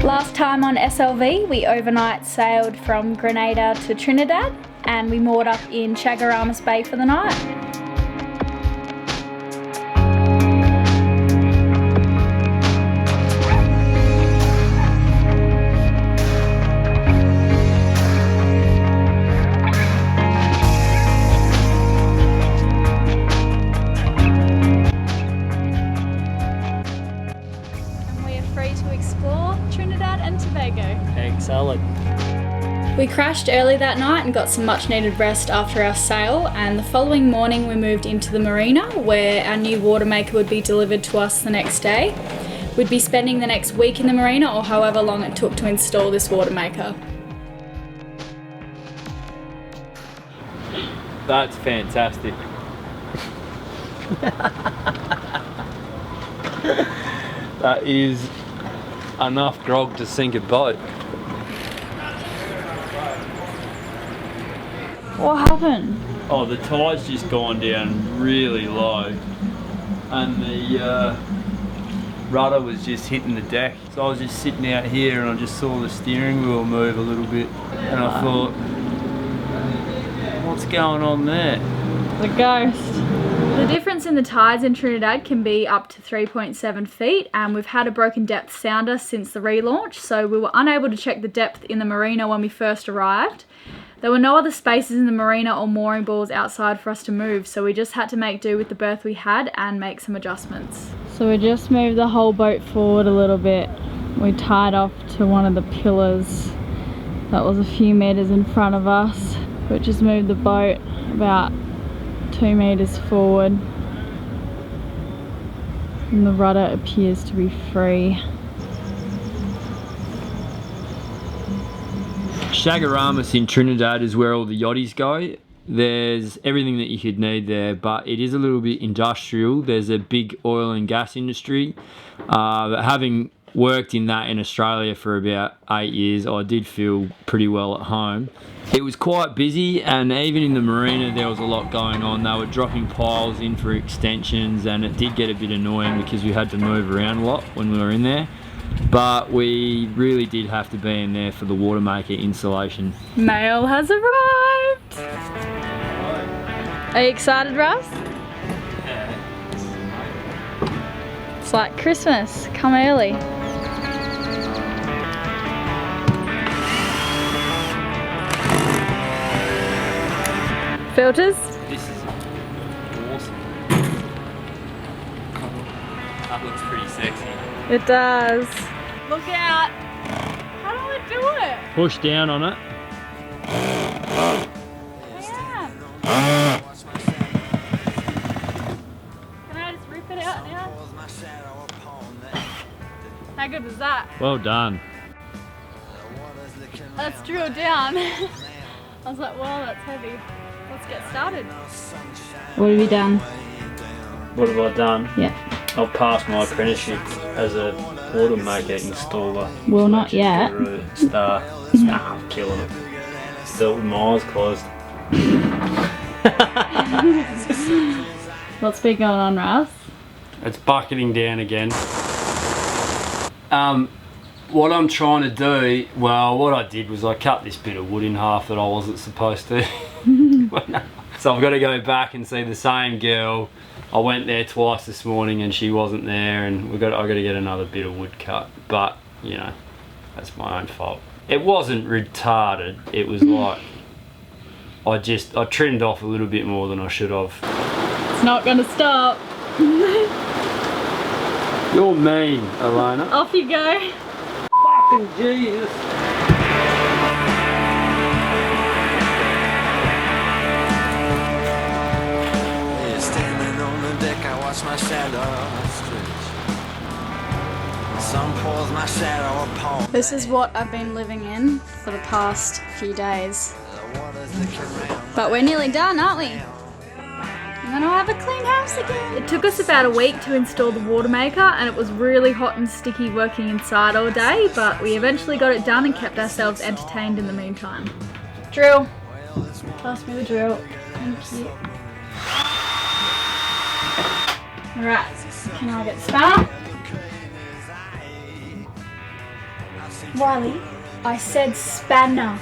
Last time on SLV, we overnight sailed from Grenada to Trinidad and we moored up in Chaguramus Bay for the night. To explore Trinidad and Tobago. Egg salad. We crashed early that night and got some much needed rest after our sail, and the following morning we moved into the marina where our new Watermaker would be delivered to us the next day. We'd be spending the next week in the marina or however long it took to install this Watermaker. That's fantastic. That is enough grog to sink a boat. What happened? Oh, the tide's just gone down really low and the rudder was just hitting the deck. So I was just sitting out here and I just saw the steering wheel move a little bit and I thought, what's going on there? The ghost. The difference in the tides in Trinidad can be up to 3.7 feet, and we've had a broken depth sounder since the relaunch, so we were unable to check the depth in the marina when we first arrived. There were no other spaces in the marina or mooring balls outside for us to move, so we just had to make do with the berth we had and make some adjustments. So we just moved the whole boat forward a little bit. We tied off to one of the pillars that was a few meters in front of us. We just moved the boat about 2 meters forward and the rudder appears to be free. Chaguramus in Trinidad is where all the yachties go. There's everything that you could need there, but it is a little bit industrial. There's a big oil and gas industry. But having worked in that in Australia for about 8 years, I did feel pretty well at home. It was quite busy, and even in the marina there was a lot going on. They were dropping piles in for extensions and it did get a bit annoying because we had to move around a lot when we were in there. But we really did have to be in there for the Watermaker installation. Mail has arrived! Are you excited, Russ? Yeah. It's like Christmas, come early. Filters? This is awesome. That looks pretty sexy. It does. Look out! How do I do it? Push down on it. Yeah. Can I just rip it out now? How good was that? Well done. Let's drill down. I was like, wow, that's heavy. Let's get started. What have you done? What have I done? Yeah. I've passed my apprenticeship as a Watermaker installer. Well, not yet. Star. I'm killing it. Still with my eyes closed. What's been going on, Russ? It's bucketing down again. What I'm trying to do, well, what I did was I cut this bit of wood in half that I wasn't supposed to. So I've got to go back and see the same girl. I went there twice this morning and she wasn't there, and I got to get another bit of wood cut. But you know, that's my own fault. It wasn't retarded. It was like I trimmed off a little bit more than I should have. It's not gonna stop. You're mean, Elayna. Off you go. Fucking Jesus. Standing on the deck, I watch my shadow stretch. Sun pours my shadow upon. This is what I've been living in for the past few days. But we're nearly done, aren't we? And then I'll have a clean house again. It took us about a week to install the Watermaker, and it was really hot and sticky working inside all day, but we eventually got it done and kept ourselves entertained in the meantime. Drill. Pass me the drill. Thank you. Alright, can I get the spanner? Riley, I said spanner.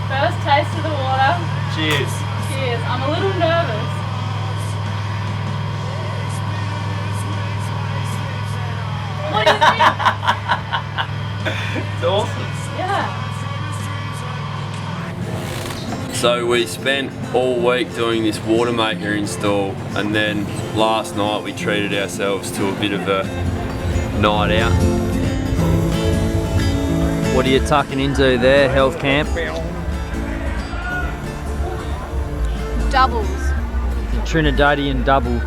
First taste of the water. Cheers. Cheers. I'm a little nervous. What do you think? It's awesome. Yeah. So we spent all week doing this Watermaker install, and then last night we treated ourselves to a bit of a night out. What are you tucking into there, health camp? Doubles. Trinidadian double.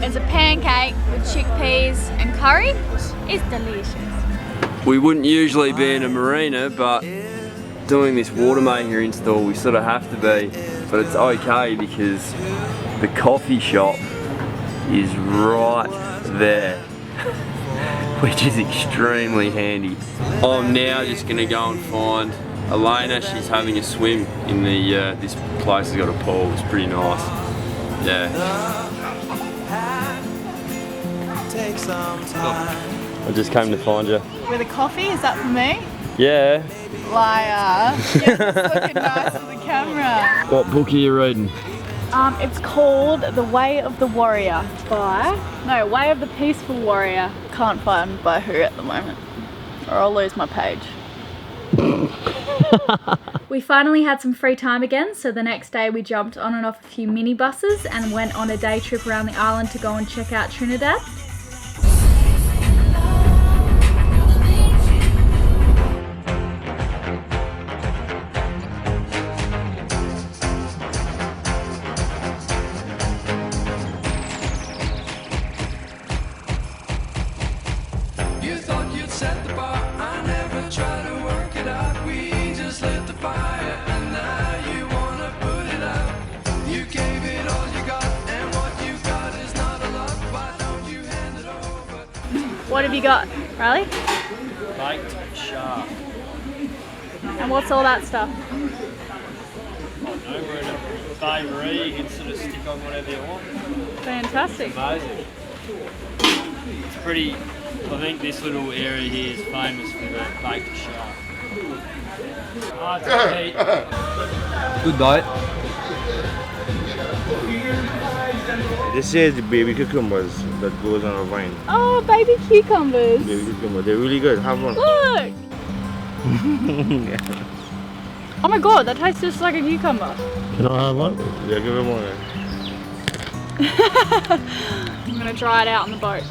It's a pancake with chickpeas and curry. It's delicious. We wouldn't usually be in a marina, but doing this Watermaker install we sort of have to be, but it's okay because the coffee shop is right there, which is extremely handy. I'm now just going to go and find Elaynas. She's having a swim in the, this place has got a pool, it's pretty nice. Yeah. I just came to find you. With a coffee, is that for me? Yeah. Liar. Yes, it's looking nice with the camera. What book are you reading? It's called The Way of the Warrior Way of the Peaceful Warrior. Can't find by who at the moment, or I'll lose my page. We finally had some free time again, so the next day we jumped on and off a few minibuses and went on a day trip around the island to go and check out Trinidad. You thought you'd set the bar, I never tried to work it out. We just lit the fire and now you wanna put it out. You gave it all you got and what you got is not a lot. Why don't you hand it over? What have you got, Riley? Baked shark. And what's all that stuff? No, we're in a bakery, you can sort of stick on whatever you want. Fantastic. Amazing. It's pretty, I think this little area here is famous for the baked shark. Hard to eat. Good night. This is the baby cucumbers that goes on a vine. Oh, baby cucumbers. Baby cucumbers, they're really good. Have one. Look! Oh my god, that tastes just like a cucumber. Can I have one? Yeah, give him one. I'm gonna dry it out on the boat.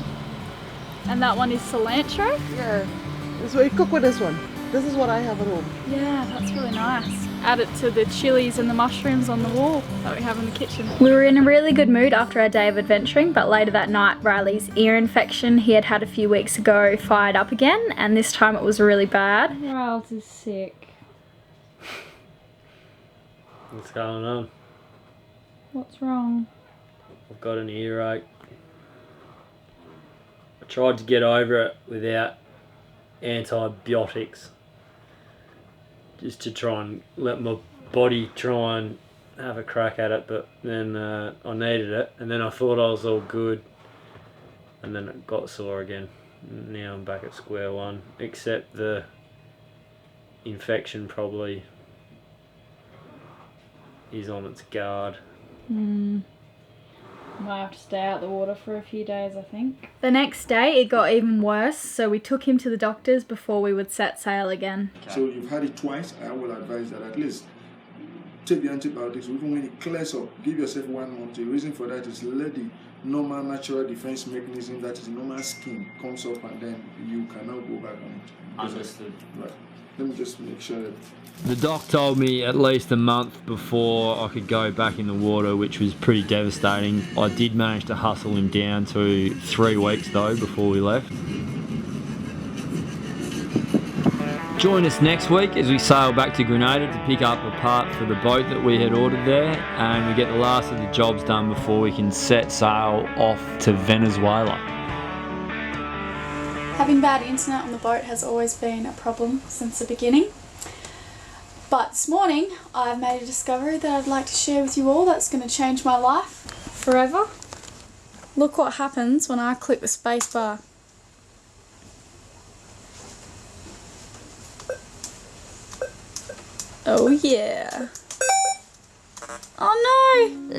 And that one is cilantro? Yeah. So you cook with this one. This is what I have at home. Yeah, that's really nice. Add it to the chilies and the mushrooms on the wall that we have in the kitchen. We were in a really good mood after our day of adventuring, but later that night Riley's ear infection he had a few weeks ago fired up again, and this time it was really bad. Riles is sick. What's going on? What's wrong? I've got an earache. I tried to get over it without antibiotics, just to try and let my body try and have a crack at it, but then I needed it, and then I thought I was all good, and then it got sore again. Now I'm back at square one, except the infection probably is on its guard. Might have to stay out the water for a few days, I think. The next day it got even worse, so we took him to the doctors before we would set sail again. So you've had it twice. I will advise that at least take the antibiotics. Even when it clears up, give yourself 1 month. The reason for that is let the normal natural defense mechanism, that is normal skin, comes up, and then you can now go back on it. Understood. Right. Let me just make sure that The doc told me at least a month before I could go back in the water, which was pretty devastating. I did manage to hustle him down to 3 weeks though before we left. Join us next week as we sail back to Grenada to pick up a part for the boat that we had ordered there, and we get the last of the jobs done before we can set sail off to Venezuela. Having bad internet on the boat has always been a problem since the beginning. But this morning I've made a discovery that I'd like to share with you all that's going to change my life forever. Look what happens when I click the space bar. Oh yeah. Oh no!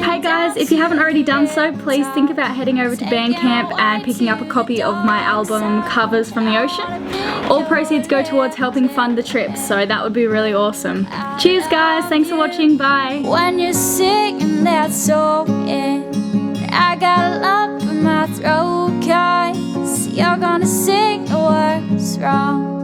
Hey guys, if you haven't already done so, please think about heading over to Bandcamp and picking up a copy of my album Covers from the Ocean. All proceeds go towards helping fund the trip, so that would be really awesome. Cheers guys, thanks for watching, bye! When you're singing that song, I got a lump in my throat, 'cause you're gonna sing the words wrong.